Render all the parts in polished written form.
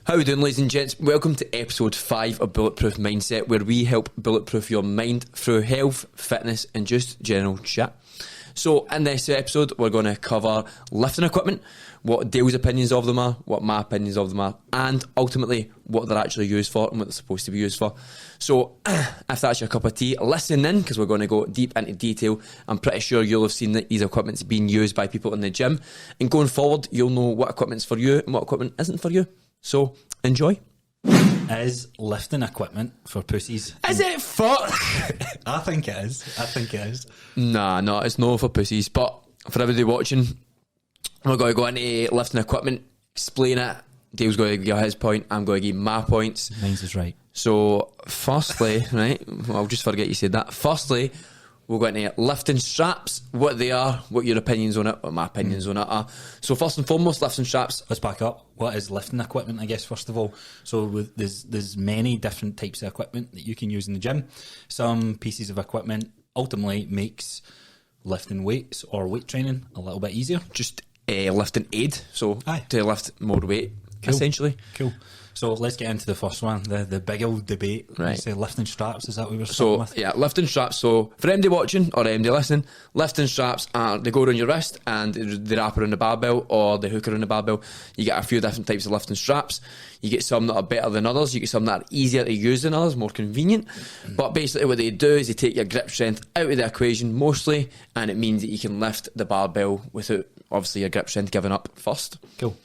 How are we doing, ladies and gents? Welcome to episode 5 of Bulletproof Mindset, where we help bulletproof your mind through health, fitness and just general chat. So in this episode, we're going to cover lifting equipment, what Dale's opinions of them are, what my opinions of them are, and ultimately what they're actually used for and what they're supposed to be used for. So if that's your cup of tea, listen in, because we're going to go deep into detail. I'm pretty sure you'll have seen that these equipment's being used by people in the gym, and going forward, you'll know what equipment's for you and what equipment isn't for you. So enjoy. Is lifting equipment for pussies? Is it fuck? I think it is. Nah, no, it's no for pussies. But for everybody watching, we're going to go into lifting equipment, explain it. Dave's going to give his point. I'm going to give my points. Mine's is right. So, firstly, right, well, I'll just forget you said that. Firstly, we'll go into lifting straps, what they are, what your opinions on it, what my opinions on it are. So first and foremost, lifting straps. Let's back up. What is lifting equipment, I guess, first of all? So there's many different types of equipment that you can use in the gym. Some pieces of equipment ultimately makes lifting weights or weight training a little bit easier. Just lifting aid, so Aye. to lift more weight, essentially. Cool. So let's get into the first one, the big old debate. Right. You say lifting straps, is that what we were starting with? Yeah, lifting straps. So for MD watching or MD listening, lifting straps are, they go around your wrist and they wrap around the barbell or they hook around the barbell. You get a few different types of lifting straps. You get some that are better than others. You get some that are easier to use than others, more convenient. But basically what they do is they take your grip strength out of the equation mostly, and it means that you can lift the barbell without obviously your grip strength giving up first. Cool.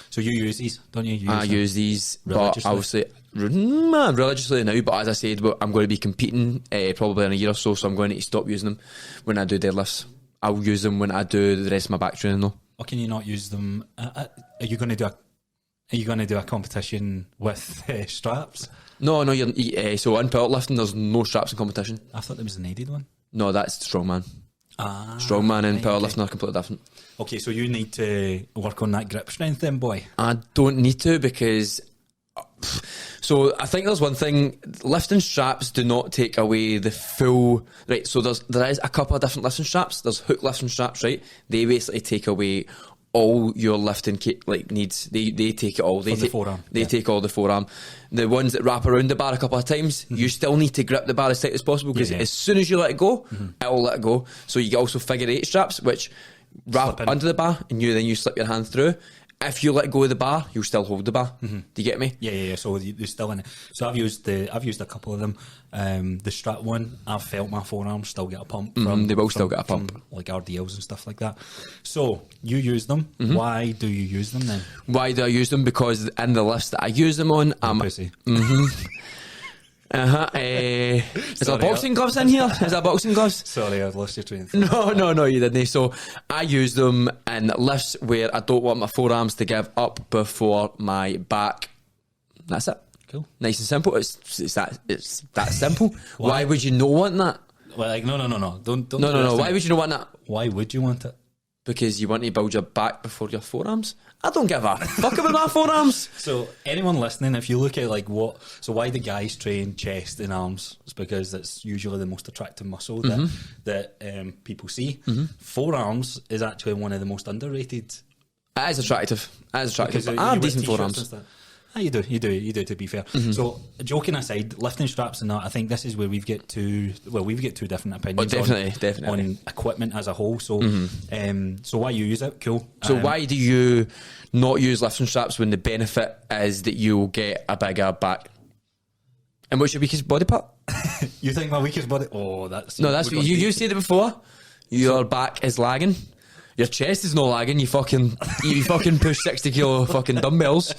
So you use these, don't you? I use these, religiously? but obviously religiously now. But as I said, I'm going to be competing probably in a year or so, so I'm going to stop using them when I do deadlifts. I'll use them when I do the rest of my back training though. Or can you not use them? Are you going to do a competition with straps? No. So in powerlifting, there's no straps in competition. I thought there was a needed one. No, that's strongman. Strongman and powerlifting are completely different. Okay, so you need to work on that grip strength then, boy. I don't need to, because so I think there's one thing, lifting straps do not take away the full, right, so there is a couple of different lifting straps. There's hook lifting straps, right? They basically take away all your lifting needs. They take it all. They take the forearm. They take all the forearm. The ones that wrap around the bar a couple of times, you still need to grip the bar as tight as possible, because as soon as you let it go, it'll let it go. So you get also figure 8 straps, which wrap under the bar, and then you slip your hand through. If you let go of the bar, you'll still hold the bar. Do you get me? Yeah. So they're still in it. So I've used a couple of them. The strap one, I've felt my forearms still get a pump from. They will still get a pump, from, like RDLs and stuff like that. So you use them. Why do you use them then? Why do I use them? Because in the list that I use them on, I'm pussy. Is there boxing gloves in here? Is there boxing gloves? Sorry, I've lost your train of thought. No, you didn't. So I use them in lifts where I don't want my forearms to give up before my back. That's it. Cool. Nice and simple. It's that simple. Why would you not want that? Well, like, no. Don't. No. Why would you not want that? Why would you want it? Because you want to build your back before your forearms. I don't give a fuck about my forearms. So anyone listening, if you look at why do guys train chest and arms? It's because that's usually the most attractive muscle that people see. Forearms is actually one of the most underrated. It is attractive. I have decent forearms. You do, to be fair. So, joking aside, lifting straps and that, I think this is where we've got two different opinions definitely. on equipment as a whole. So, so why you use it? Cool. So why do you not use lifting straps when the benefit is that you'll get a bigger back? And what's your weakest body part? You think my weakest body? Oh, that's what you said it before. Your back is lagging. Your chest is no lagging. You fucking push 60 kilo fucking dumbbells.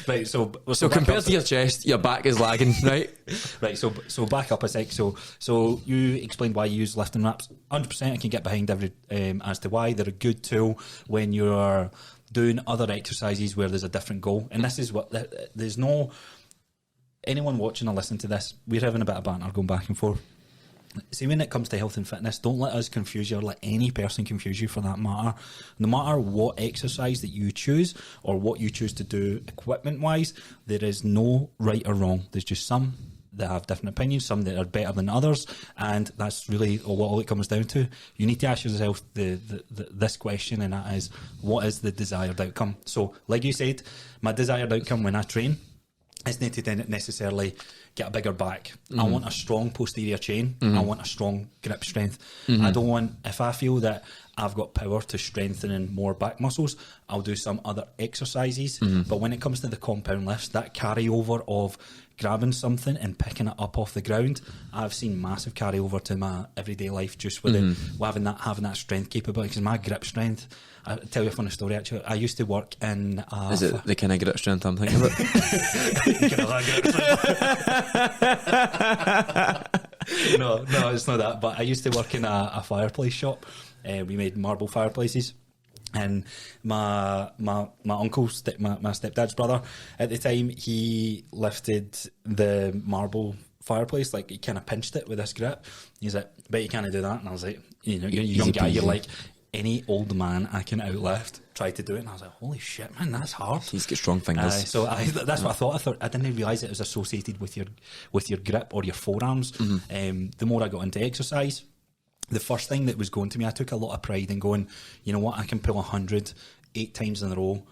Right. So compared to your chest, your back is lagging, right? Right. So back up a sec. So you explained why you use lifting wraps. 100%. I can get behind every as to why they're a good tool when you're doing other exercises where there's a different goal. And this is what there's no anyone watching or listening to this. We're having a bit of banter going back and forth. See, when it comes to health and fitness, don't let us confuse you, or let any person confuse you for that matter. No matter what exercise that you choose or what you choose to do equipment-wise, there is no right or wrong. There's just some that have different opinions, some that are better than others, and that's really what all it comes down to. You need to ask yourself this question, and that is, what is the desired outcome? So, like you said, my desired outcome when I train is not to necessarily get a bigger back. I want a strong posterior chain. I want a strong grip strength. I don't want, if I feel that I've got power to strengthening more back muscles, I'll do some other exercises. But when it comes to the compound lifts, that carryover of grabbing something and picking it up off the ground, I've seen massive carryover to my everyday life just with having that strength capability. Because my grip strength, I'll tell you a funny story actually. I used to work in is it the kind of grip strength I'm thinking about? No, it's not that. But I used to work in a fireplace shop. We made marble fireplaces. And my uncle, my stepdad's brother, at the time, he lifted the marble fireplace, like he kind of pinched it with this grip. He's like, "Bet you can't do that." And I was like, you're a young guy, you're like, any old man I can outlift, try to do it. And I was like, holy shit, man, that's hard. He's got strong fingers. That's what I thought. I didn't realise it was associated with your grip or your forearms. The more I got into exercise, the first thing that was going to me, I took a lot of pride in going, you know what, I can pull 100 8 times in a row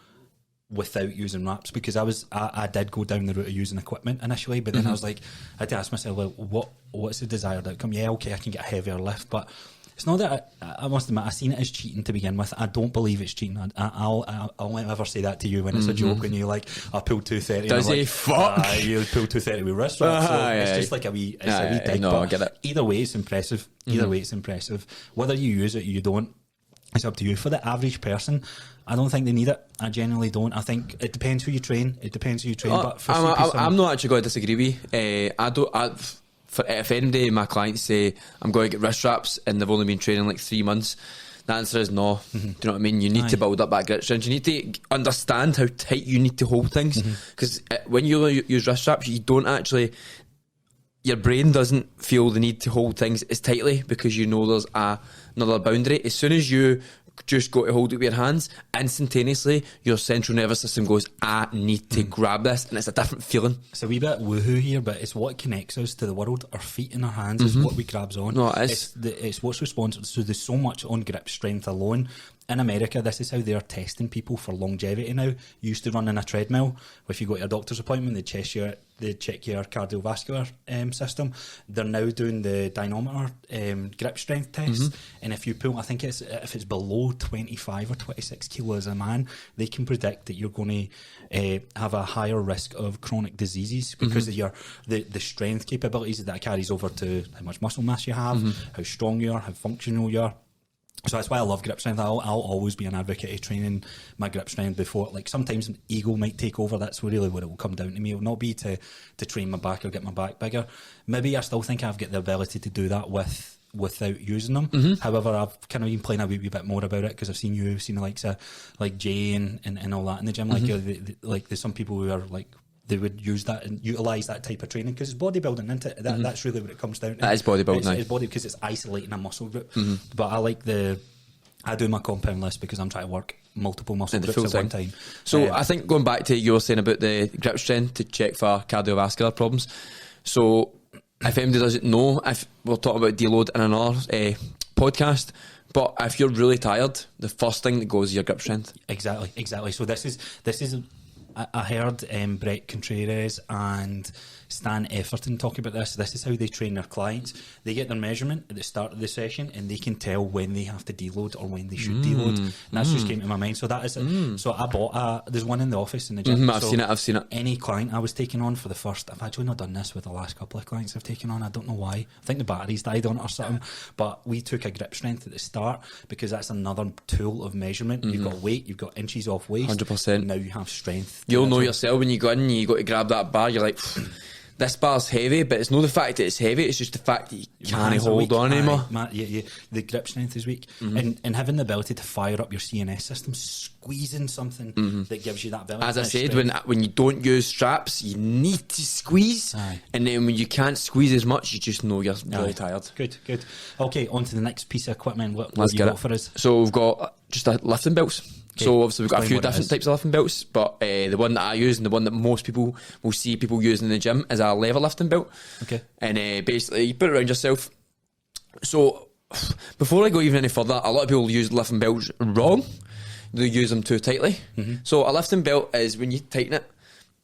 without using wraps, because I did go down the route of using equipment initially, but then I was like, I had to ask myself, well, what's the desired outcome? Yeah, okay, I can get a heavier lift, but it's not that I must admit, I seen it as cheating to begin with. I don't believe it's cheating. I'll never say that to you when it's a joke, when you're like, I pulled 230. Does he? Like, fuck. You pulled 230 with wrist wraps. So it's just like a wee dig. No, I get it. Either way, it's impressive. Whether you use it or you don't, it's up to you. For the average person, I don't think they need it. I genuinely don't. I think it depends who you train. But for I'm not actually going to disagree with you. If any day my clients say I'm going to get wrist wraps and they've only been training like 3 months, the answer is no. Do you know what I mean? You need to build up that grip strength. You need to understand how tight you need to hold things, because when you use wrist wraps, you don't actually, your brain doesn't feel the need to hold things as tightly, because you know there's another boundary. As soon as you just go to hold it with your hands, instantaneously your central nervous system goes, I need to grab this, and it's a different feeling. It's a wee bit woohoo here, but it's what connects us to the world. Our feet and our hands is what we grabs on. No, it is. It's what's responsible. So there's so much on grip strength alone. In America, this is how they're testing people for longevity now. You used to run in a treadmill. If you go to a doctor's appointment, they check your cardiovascular system. They're now doing the dynamometer grip strength test. And if you pull, I think if it's below 25 or 26 kilos a man, they can predict that you're going to have a higher risk of chronic diseases, because of the strength capabilities that carries over to how much muscle mass you have, how strong you are, how functional you are. So that's why I love grip strength. I'll always be an advocate of training my grip strength before. Like, sometimes ego might take over. That's really what it will come down to me. It will not be to train my back or get my back bigger. Maybe I still think I've got the ability to do that without using them. However, I've kind of been playing a wee bit more about it, because I've seen the likes of like Jay and all that in the gym. Like, there's some people who are like, they would use that and utilise that type of training, because it's bodybuilding, isn't it? That's really what it comes down to. That is bodybuilding. It's body, because it's isolating a muscle group. But I do my compound list because I'm trying to work multiple muscle groups at one time. So I think going back to you were saying about the grip strength to check for cardiovascular problems. So if anybody doesn't know, we'll talk about deload in another podcast. But if you're really tired, the first thing that goes is your grip strength. Exactly. So this is. I heard Brett Contreras and Stan Efferton talk about this. This is how they train their clients. They get their measurement at the start of the session, and they can tell when they have to deload or when they should deload. And that's just came to my mind. So that is it. So I bought there's one in the office in the gym. I've seen it. Any client I was taking on for the first, I've actually not done this with the last couple of clients I've taken on. I don't know why. I think the batteries died on it or something. But we took a grip strength at the start, because that's another tool of measurement. You've got weight, you've got inches off waist. 100%. Now you have strength. You'll know yourself when you go in and you got to grab that bar, you're like, this bar's heavy, but it's not the fact that it's heavy, it's just the fact that you can't hold on anymore. The grip strength is weak. And having the ability to fire up your CNS system, squeezing something that gives you that ability. As I said, when you don't use straps, you need to squeeze. And then when you can't squeeze as much, you just know you're really tired. Good. Okay, on to the next piece of equipment. What you got for us? So we've got just lifting belts. So obviously we've got a Explain few what it different is. types of lifting belts, but the one that I use and the one that most people will see people using in the gym is a lever lifting belt. Okay. And basically you put it around yourself. So before I go even any further, a lot of people use lifting belts wrong. They use them too tightly. So a lifting belt is when you tighten it.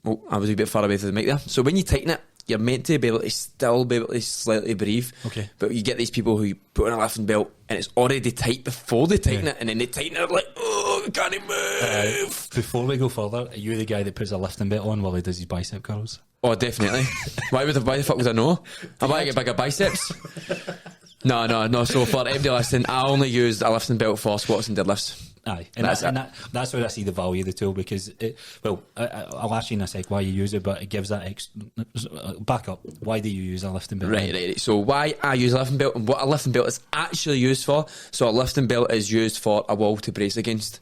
Oh, I was a bit far away from the mic there. So when you tighten it, you're meant to be able to still be able to slightly breathe. Okay. But you get these people who put on a lifting belt and it's already tight before they tighten it, and then they tighten it like, oh, I can't move. Before we go further, are you the guy that puts a lifting belt on while he does his bicep curls? Oh, definitely. Why the fuck would I know? I might get bigger biceps. No. So for everybody listening, I only use a lifting belt for squats and deadlifts. Aye, and that's where I see the value of the tool, because I'll ask you in a sec why you use it, but it gives that back up. Why do you use a lifting belt? Right. So why I use a lifting belt and what a lifting belt is actually used for. So a lifting belt is used for a wall to brace against.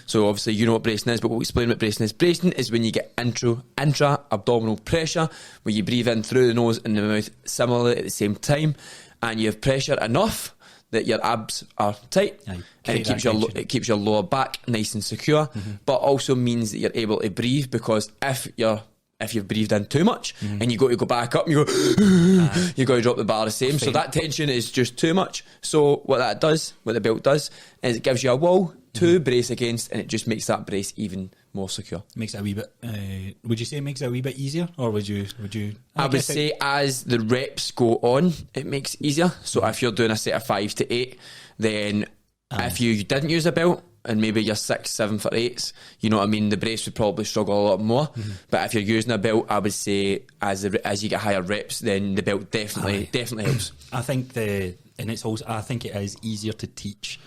So obviously you know what bracing is, but we'll explain what bracing is. Bracing is when you get intra-abdominal pressure, where you breathe in through the nose and the mouth similarly at the same time, and you have pressure enough that your abs are tight. Aye, and it keeps your lower back nice and secure, but also means that you're able to breathe, because if you've breathed in too much and you got to go back up and you go you got to drop the bar the same, so that tension is just too much. So what the belt does is it gives you a wall to brace against, and it just makes that brace even more secure. Makes it a wee bit. Would you say it makes it a wee bit easier, or would you? I would say as the reps go on, it makes it easier. So if you're doing a set of 5 to 8, then if you didn't use a belt and maybe you're 6, 7 for 8s, you know what I mean, the brace would probably struggle a lot more. But if you're using a belt, I would say as you get higher reps, then the belt definitely helps. I think I think it is easier to teach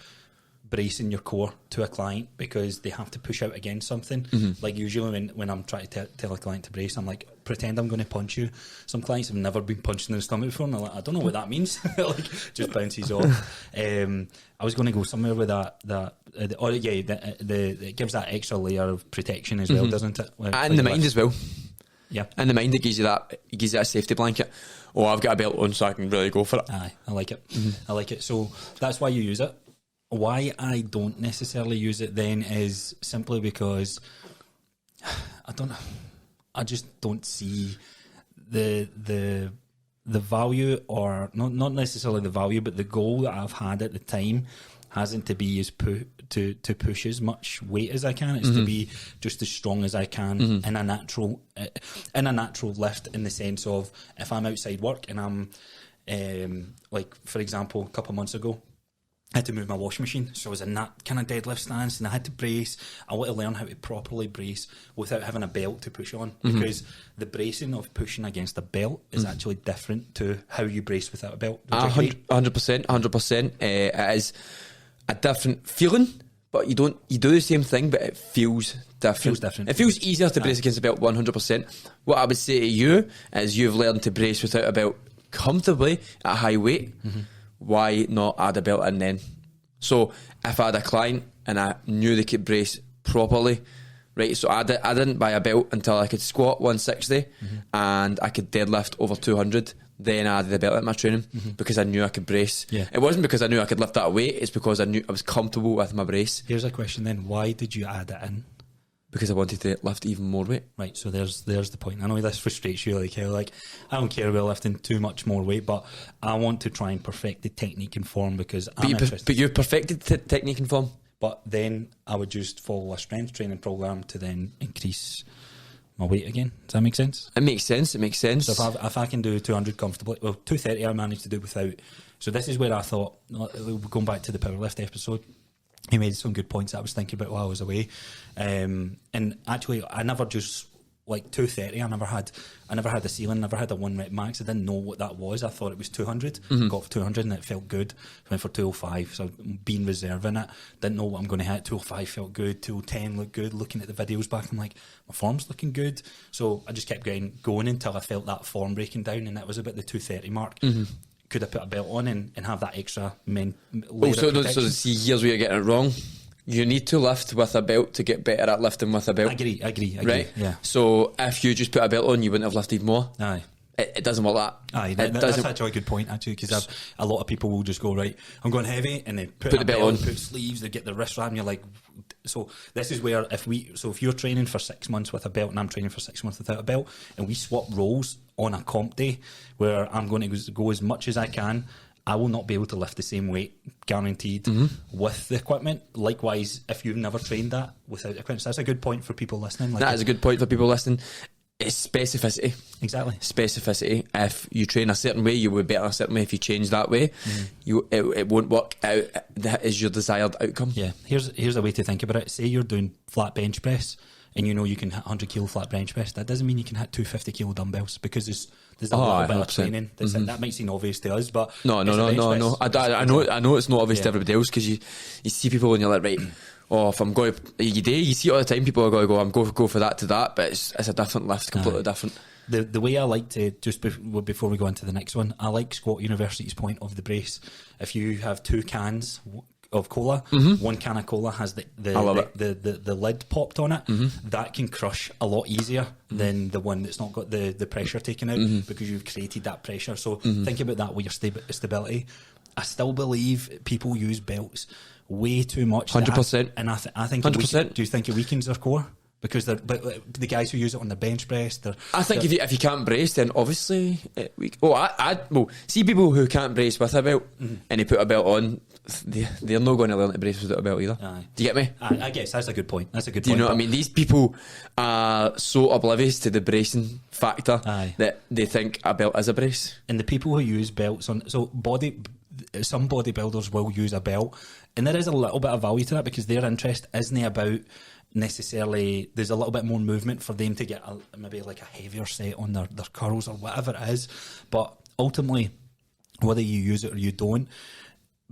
bracing your core to a client, because they have to push out against something. Like usually when I'm trying to tell a client to brace, I'm like, pretend I'm going to punch you. Some clients have never been punched in the stomach before, and they're like, I don't know what that means. Like, just bounces off. I was going to go somewhere with it gives that extra layer of protection as well, doesn't it? And the mind as well. Yeah. And the mind, it gives you that safety blanket. Oh, I've got a belt on, so I can really go for it. Aye, I like it. I like it. So that's why you use it. Why I don't necessarily use it then is simply because I just don't see the value, or not necessarily the value, but the goal that I've had at the time hasn't to be to push as much weight as I can. It's to be just as strong as I can in a natural lift, in the sense of, if I'm outside work and I'm like, for example, a couple of months ago, I had to move my washing machine, so I was in that kind of deadlift stance, and I had to brace. I want to learn how to properly brace without having a belt to push on, because the bracing of pushing against a belt is actually different to how you brace without a belt. 100%. It is a different feeling, but you do the same thing, but it feels different. It feels easier to brace against a belt, 100%. What I would say to you is, you've learned to brace without a belt comfortably at a high weight. Why not add a belt in then? So if I had a client and I knew they could brace properly, right, so I didn't buy a belt until I could squat 160 and I could deadlift over 200, then I added the belt in my training, because I knew I could brace. It wasn't because I knew I could lift that weight, it's because I knew I was comfortable with my brace. Here's a question then, why did you add it in? Because I wanted to lift even more weight. Right, so there's the point. I know this frustrates you, like how, like, I don't care about lifting too much more weight, but I want to try and perfect the technique and form, because I'm interested. But you've perfected the technique and form. But then I would just follow a strength training program to then increase my weight again. Does that make sense? It makes sense. So if I can do 200 comfortably, well, 230 I managed to do without. So this is where I thought, going back to the powerlift episode, he made some good points that I was thinking about while I was away. And actually, I never just, like, 230, I never had a ceiling, never had a 1 rep max. I didn't know what that was. I thought it was 200. Got for 200 and it felt good. Went for 205, so being reserve in it. Didn't know what I'm going to hit. 205 felt good. 210 looked good. Looking at the videos back, I'm like, my form's looking good. So I just kept going until I felt that form breaking down, and that was about the 230 mark. Could I put a belt on and have that extra layer of protection? So see, here's where you're getting it wrong. You need to lift with a belt to get better at lifting with a belt. I agree. Right? Yeah. So if you just put a belt on, you wouldn't have lifted more. Aye. It doesn't work that. Aye, that's actually a good point, actually, because a lot of people will just go, right, I'm going heavy, and they put the belt on, put sleeves, they get the wrist wrap, and you're like, so this is where if you're training for 6 months with a belt and I'm training for 6 months without a belt, and we swap roles on a comp day where I'm going to go as much as I can, I will not be able to lift the same weight, guaranteed, with the equipment. Likewise, if you've never trained that without equipment, so that's a good point for people listening. That is a good point for people listening. It's specificity. Exactly. Specificity. If you train a certain way, you will be better a certain way. If you change that way, it won't work out. That is your desired outcome. Yeah. Here's a way to think about it. Say you're doing flat bench press, and you know you can hit 100 kilo flat bench press. That doesn't mean you can hit 250 kilo dumbbells, because there's a little bit of training. That might seem obvious to us, but no. I know it's not obvious to everybody else, because you see people and you're like, right. Oh, if I'm going, you see it all the time. People are going to go, I'm going to go for that to that, but it's a different lift, completely different. The way I like to, just before we go into the next one, I like Squat University's point of the brace. If you have 2 cans of cola, one can of cola has the lid popped on it, that can crush a lot easier than the one that's not got the pressure taken out, because you've created that pressure. So think about that with your stability. I still believe people use belts way too much. 100%. And I think 100%. Do you think it weakens their core? Because the guys who use it on the bench press, I think if you can't brace, then obviously see people who can't brace with a belt and they put a belt on, they're not going to learn to brace without a belt either. Aye. Do you get me? I guess that's a good point. Do you know what I mean? These people are so oblivious to the bracing factor that they think a belt is a brace. And the people who use belts on, some bodybuilders will use a belt, and there is a little bit of value to that, because their interest isn't about necessarily, there's a little bit more movement for them to get maybe like a heavier set on their curls or whatever it is. But ultimately, whether you use it or you don't,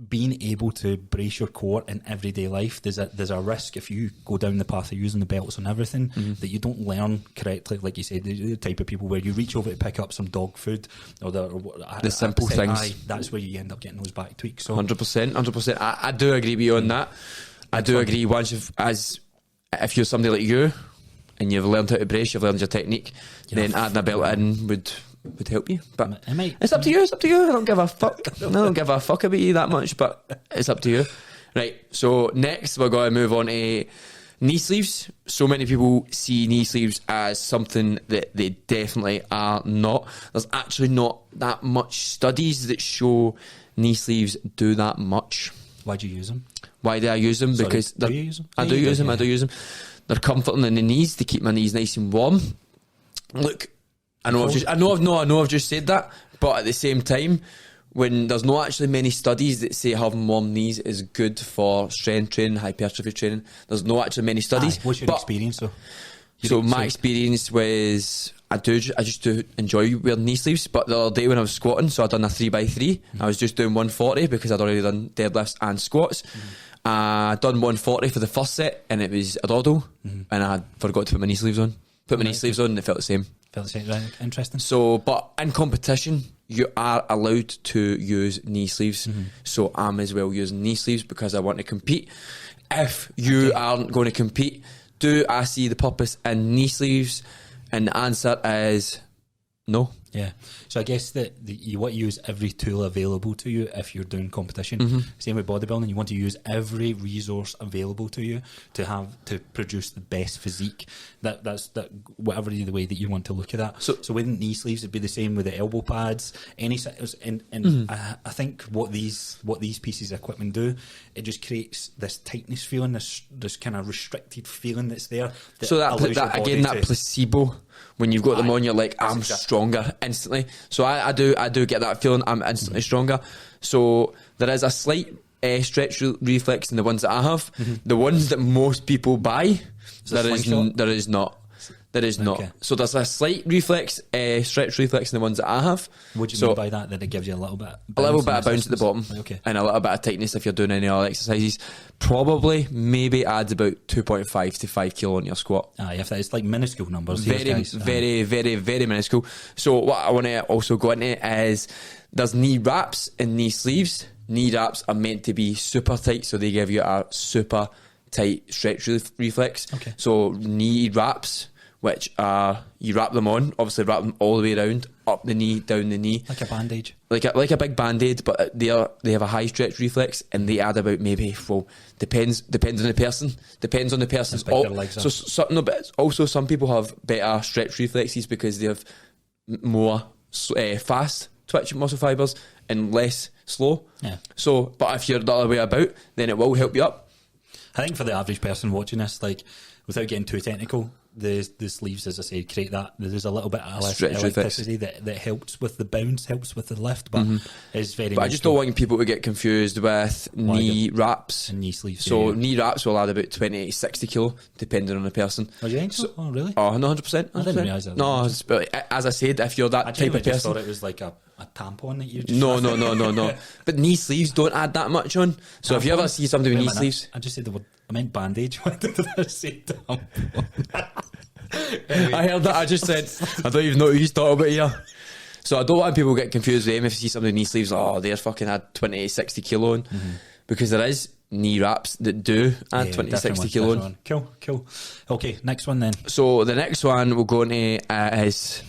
being able to brace your core in everyday life, there's a risk if you go down the path of using the belts on everything that you don't learn correctly. Like you said, the type of people where you reach over to pick up some dog food or the simple things, that's where you end up getting those back tweaks. So 100%. I do agree with you on that. I do agree. If you're somebody like you and you've learned how to brace, you've learned your technique, then adding a belt in would help you. But it's up to you. I don't give a fuck. I don't give a fuck about you that much, but it's up to you. Right, so next we're going to move on to knee sleeves. So many people see knee sleeves as something that they definitely are not. There's actually not that much studies that show knee sleeves do that much. Why do you use them? Why do I use them? Sorry, because do you use them? I do use them. They're comforting in the knees to keep my knees nice and warm. Look, I know I've just said that, but at the same time, when there's not actually many studies that say having warm knees is good for strength training, hypertrophy training, there's not actually many studies. What's your experience though? My experience was I just do enjoy wearing knee sleeves, but the other day when I was squatting, so I'd done a 3x3, I was just doing 140 because I'd already done deadlifts and squats. I'd done 140 for the first set, and it was a doddle, and I forgot to put my knee sleeves on. Put my knee sleeves on and it felt the same. Right, interesting. So, but in competition, you are allowed to use knee sleeves. So I'm as well using knee sleeves because I want to compete. If you aren't going to compete, do I see the purpose in knee sleeves? And the answer is no. Yeah. So I guess that you want to use every tool available to you if you're doing competition. Same with bodybuilding, you want to use every resource available to you to produce the best physique. That's whatever the way that you want to look at that. So with knee sleeves, it'd be the same with the elbow pads. I think what these pieces of equipment do, it just creates this tightness feeling, this kind of restricted feeling that's there. That placebo. When you've got them on, you're like, I'm stronger instantly. So I do get that feeling I'm instantly stronger. So there is a slight stretch reflex in the ones that I have. The ones that most people buy, there is not. Okay. So there's a slight stretch reflex in the ones that I have. What do you mean by that? That it gives you a little bit of bounce at the bottom, and a little bit of tightness if you're doing any other exercises. Probably, maybe adds about 2.5 to 5 kilo on your squat. If that is like minuscule numbers. Very, very minuscule. So what I want to also go into is there's knee wraps and knee sleeves. Knee wraps are meant to be super tight, so they give you a super tight stretch reflex. Okay. So knee wraps which are, you wrap them on, obviously wrap them all the way around, up the knee, down the knee. Like a bandage. Like a big band-aid, but they have a high stretch reflex, and they add about maybe, well, depends on the person. Depends on the person's. How big their legs are. No, but also some people have better stretch reflexes because they have more fast twitch muscle fibres and less slow. Yeah. So, but if you're the other way about, then it will help you up. I think for the average person watching this, like, without getting too technical, the sleeves, as I say, create that. There's a little bit of electricity that helps with the bounce, helps with the lift, but is very. But I just don't want people to get confused with knee wraps and knee sleeves. So knee wraps will add about 20 to 60 kilo, depending on the person. Oh, do you think so? Oh, really? Oh, no, 100%. I didn't realise that. No, but as I said, if you're that type of person, I thought it was like a tampon that you just. No. But knee sleeves don't add that much on. So if you ever see somebody with knee sleeves, I just said the word. I meant bandage. Why did I say tampon? Anyway. I heard that. I just said, I don't even know what he's talking about here. So I don't want people to get confused with them if you see somebody with knee sleeves. Oh, they're fucking had 20 to 60 kilo on. Because there is knee wraps that do add 20 to 60 kilo on. Cool. Okay, next one then. So the next one we'll go into is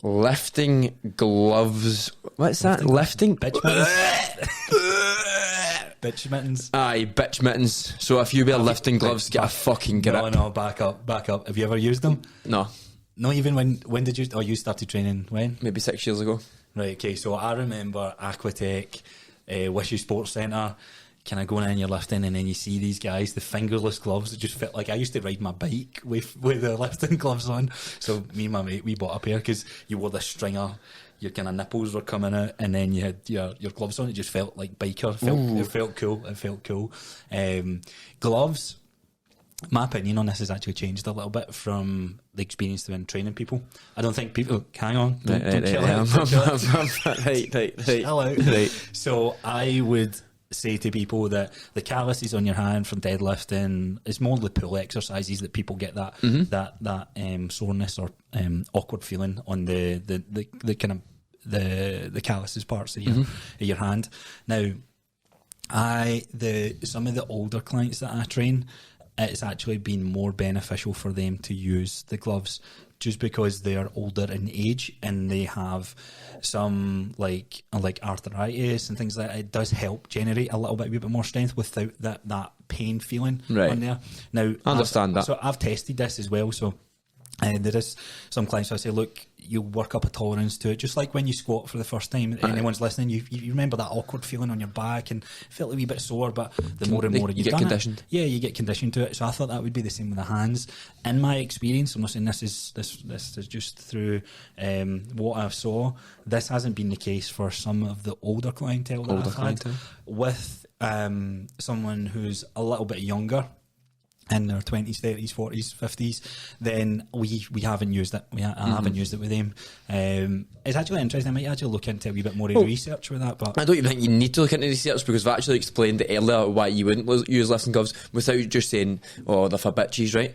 lifting gloves. What's that? Lifting? Bitch mittens. Bitch mittens. Aye, bitch mittens. So if you wear lifting gloves, get a fucking grip. No, back up. Have you ever used them? No. Not even when did you? Oh, you started training when? Maybe 6 years ago. Right. Okay. So I remember Aquatech, Wishy Sports Centre. Kind of going in, you're lifting, and then you see these guys, the fingerless gloves that just fit. Like I used to ride my bike with the lifting gloves on. So me and my mate, we bought a pair because you wore the stringer. Your kind of nipples were coming out, and then you had your gloves on. It just felt like biker. It felt cool. Gloves. My opinion on this has actually changed a little bit from the experience of training people. I don't think people. Hang on, don't chill out. Right. Chill out. Right. So I would say to people that the calluses on your hand from deadlifting is more the pull exercises that people get that soreness or awkward feeling on the kind of the calluses parts of your hand. Now, some of the older clients that I train, it's actually been more beneficial for them to use the gloves just because they are older in age and they have some like arthritis and things like that. It does help generate a little bit more strength without that pain feeling on there. Now, I understand that. So I've tested this as well. So there is some clients I say, look, you work up a tolerance to it, just like when you squat for the first time. Anyone's listening, you remember that awkward feeling on your back and felt a wee bit sore, but the more and more you get conditioned. You get conditioned to it. So I thought that would be the same with the hands. In my experience, I'm not saying this is just through what I've saw. This hasn't been the case for some of the older clientele that I've had. With someone who's a little bit younger, in their 20s, 30s, 40s, 50s, then we haven't used it. I haven't used it with them. It's actually interesting. I might actually look into a wee bit more research with that. But I don't even think you need to look into research because I've actually explained it earlier why you wouldn't use lifting gloves without just saying, oh, they're for bitches, right?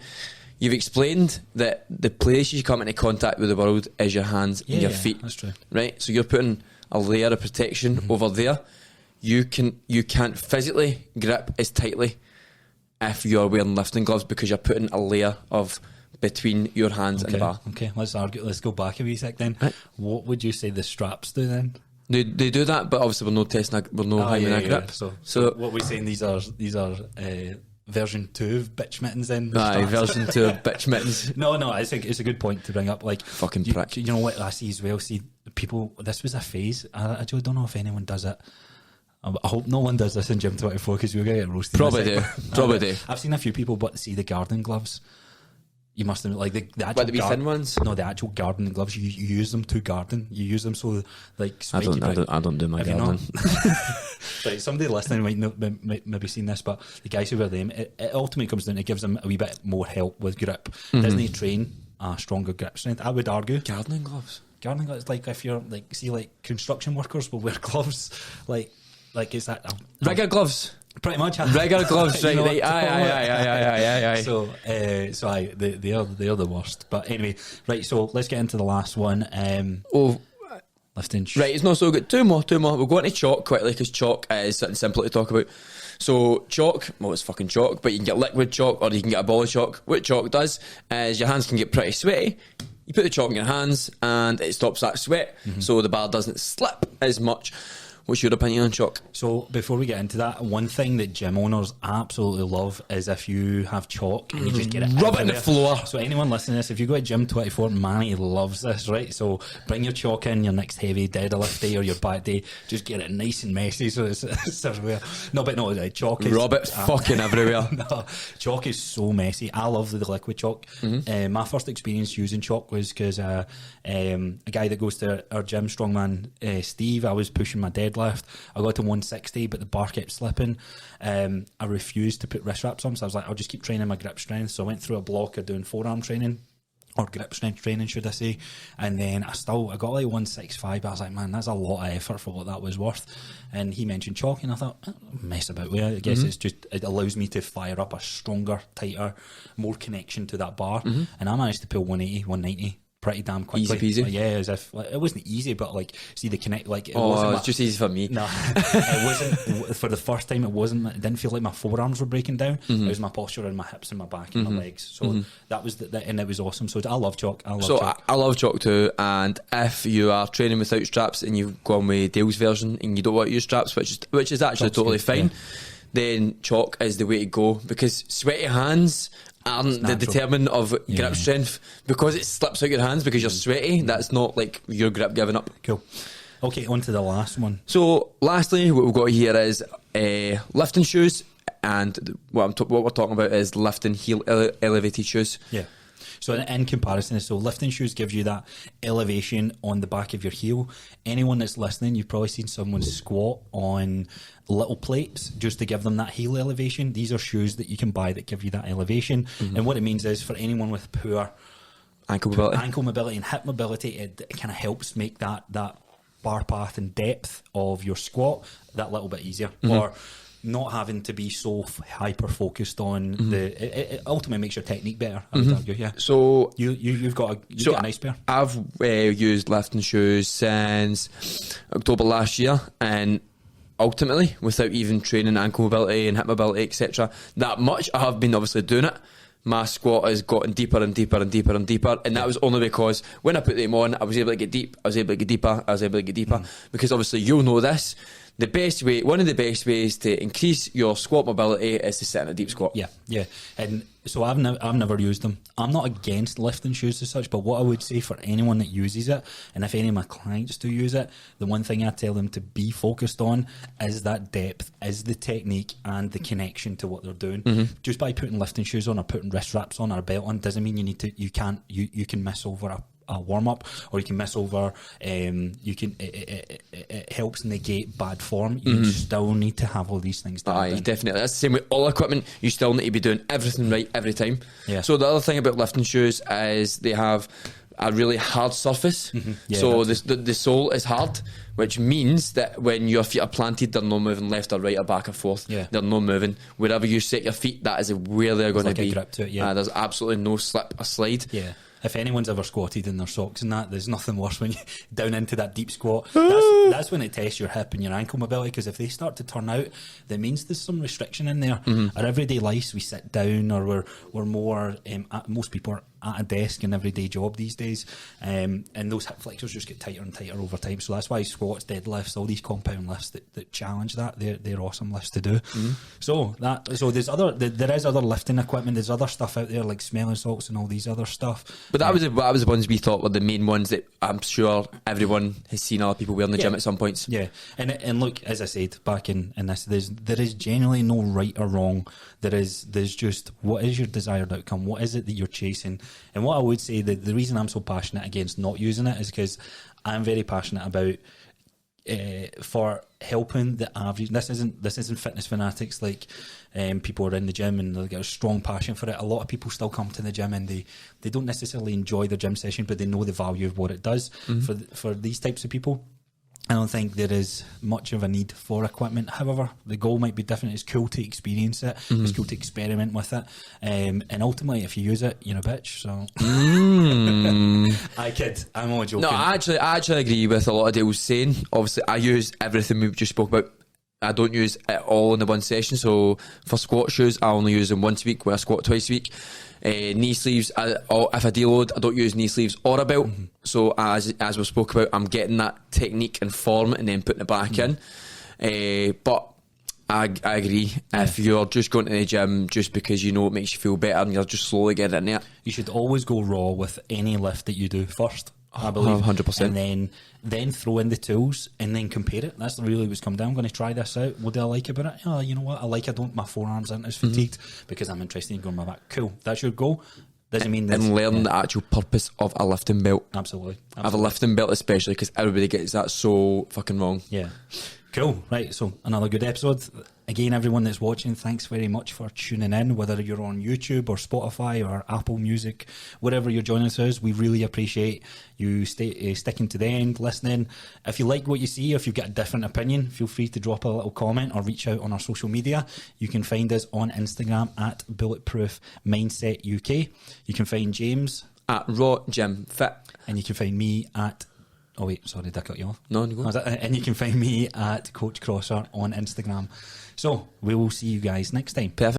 You've explained that the place you come into contact with the world is your hands and your feet. That's true. Right? So you're putting a layer of protection over there. You can't physically grip as tightly if you're wearing lifting gloves because you're putting a layer of between your hands and the bar. Okay, let's go back a wee sec then. Right. What would you say the straps do then? They do that, but obviously we're not testing, we're not having a grip. Yeah. So what we're saying, these are version 2 of bitch mittens then? Aye, version 2 of bitch mittens. No, I think it's a good point to bring up. Like, fucking prick. You know what I see as well? See, people, this was a phase. I actually don't know if anyone does it. I hope no one does this in Gym 24 because we're going to get roasted. Probably do. I've seen a few people, but see the gardening gloves. You must have like the actual thin ones. No, the actual gardening gloves. You use them to garden. You use them so like. I don't do my gardening. Right, somebody listening might maybe seen this, but the guys who wear them, it ultimately comes down. It gives them a wee bit more help with grip. Doesn't it train a stronger grip strength? I would argue. Gardening gloves. Gardening gloves, like if you're like construction workers will wear gloves like is that rigger gloves? Pretty much. Rigger gloves, right? Aye. So they are the worst. But anyway, right. So let's get into the last one. lifting. Right, it's not so good. Two more. We'll go into chalk quickly because chalk is something simple to talk about. So chalk, well, it's fucking chalk, but you can get liquid chalk or you can get a ball of chalk. What chalk does is your hands can get pretty sweaty. You put the chalk in your hands and it stops that sweat, so the bar doesn't slip as much. What's your opinion on chalk? So before we get into that, one thing that gym owners absolutely love is if you have chalk and you just get it Rub it in the everywhere. floor. So anyone listening to this, if you go to Gym 24, Manny loves this, right? So bring your chalk in your next heavy deadlift day or your back day, just get it nice and messy so it's everywhere. Chalk is... Rub it fucking everywhere. No, chalk is so messy. I love the liquid chalk. My first experience using chalk was because a guy that goes to our gym, strongman Steve, I was pushing my deadlift. I got to 160, but the bar kept slipping. I refused to put wrist wraps on, so I was like, I'll just keep training my grip strength. So I went through a block of doing forearm training, or grip strength training, should I say. And then I got like 165, but I was like, man, that's a lot of effort for what that was worth. And he mentioned chalk, and I thought, mess about with it. I guess it allows me to fire up a stronger, tighter, more connection to that bar. And I managed to pull 180, 190 pretty damn quickly. Easy peasy. Yeah, as if it wasn't easy, but like, see the connect, like, it's just easy for me. No, it wasn't. For the first time, it wasn't. It didn't feel like my forearms were breaking down. It was my posture and my hips and my back and my legs. So that was and it was awesome. So I love chalk. I love chalk too. And if you are training without straps and you've gone with Dale's version and you don't want to use straps, which is actually totally fine, then chalk is the way to go, because sweaty hands aren't the determinant of grip strength, because it slips out your hands because you're sweaty. That's not like your grip giving up. Cool. Okay, on to the last one. So lastly, what we've got here is lifting shoes, and what we're talking about is lifting heel elevated shoes. Yeah. So in comparison, so lifting shoes gives you that elevation on the back of your heel. Anyone that's listening, you've probably seen someone squat on little plates just to give them that heel elevation. These are shoes that you can buy that give you that elevation. And what it means is, for anyone with poor ankle mobility and hip mobility, it kind of helps make that bar path and depth of your squat that little bit easier. Or not having to be so hyper focused on it ultimately makes your technique better, I would argue. Yeah. So you've got a nice pair. I've used lifting shoes since October last year, and ultimately, without even training ankle mobility and hip mobility, etc., that much, I have been obviously doing it. My squat has gotten deeper and deeper and deeper and deeper, and that was only because when I put them on, I was able to get deep, I was able to get deeper, I was able to get deeper, because obviously you'll know this. One of the best ways to increase your squat mobility is to sit in a deep squat. Yeah. And so I've never used them. I'm not against lifting shoes as such, but what I would say for anyone that uses it, and if any of my clients do use it, the one thing I tell them to be focused on is that depth, is the technique and the connection to what they're doing. Just by putting lifting shoes on or putting wrist wraps on or a belt on doesn't mean you can miss over a warm up, or you can miss over. It helps negate bad form. You still need to have all these things done. Definitely. That's the same with all equipment. You still need to be doing everything right every time. Yeah. So the other thing about lifting shoes is they have a really hard surface. So the sole is hard, which means that when your feet are planted, they're not moving left or right or back or forth. They're not moving. Wherever you set your feet, that is where they're going to be. A grip to it, there's absolutely no slip or slide. If anyone's ever squatted in their socks and that, there's nothing worse when you down into that deep squat. That's when it tests your hip and your ankle mobility, because if they start to turn out, that means there's some restriction in there. Our everyday lives, we sit down, or we're more, most people are at a desk in everyday job these days, and those hip flexors just get tighter and tighter over time. So that's why squats, deadlifts, all these compound lifts that challenge that, they're awesome lifts to do. So there is other lifting equipment, there's other stuff out there like smelling salts and all these other stuff. But that was the ones we thought were the main ones that I'm sure everyone has seen other people wear in the gym at some points. Yeah, and look, as I said back in this, there is generally no right or wrong. There's just, what is your desired outcome? What is it that you're chasing? And what I would say, that the reason I'm so passionate against not using it is because I'm very passionate about for helping the average. This isn't fitness fanatics, like people are in the gym and they've got a strong passion for it. A lot of people still come to the gym and they don't necessarily enjoy their gym session, but they know the value of what it does. For these types of people, I don't think there is much of a need for equipment. However, the goal might be different. It's cool to experience it. It's cool to experiment with it. And ultimately, if you use it, you're a bitch. So I kid. I'm only joking. No, I actually agree with a lot of Dale's saying. Obviously, I use everything we've just spoke about. I don't use it all in the one session. So for squat shoes, I only use them once a week, where I squat twice a week. Knee sleeves, if I deload, I don't use knee sleeves or a belt. So as we spoke about, I'm getting that technique and form and then putting it back in. But I agree. If you're just going to the gym just because you know it makes you feel better and you're just slowly getting in there, you should always go raw with any lift that you do first. I believe 100%. And then throw in the tools and then compare it. That's really what's come down. I'm going to try this out. What do I like about it? Oh, you know what? I don't. My forearms aren't as fatigued because I'm interested in going my back. Cool. That's your goal. Doesn't mean and learn the actual purpose of a lifting belt. Absolutely. Of a lifting belt, especially because everybody gets that so fucking wrong. Yeah. Cool. Right. So another good episode. Again, everyone that's watching, thanks very much for tuning in, whether you're on YouTube or Spotify or Apple Music, wherever you're joining us. We really appreciate you sticking to the end, listening. If you like what you see, if you've got a different opinion, feel free to drop a little comment or reach out on our social media. You can find us on Instagram at Bulletproof Mindset UK. You can find James at Raw Gym Fit. And you can find me at... Oh wait, sorry, did I cut you off? No, you go. And you can find me at Coach Crosser on Instagram. So we will see you guys next time. Perfect.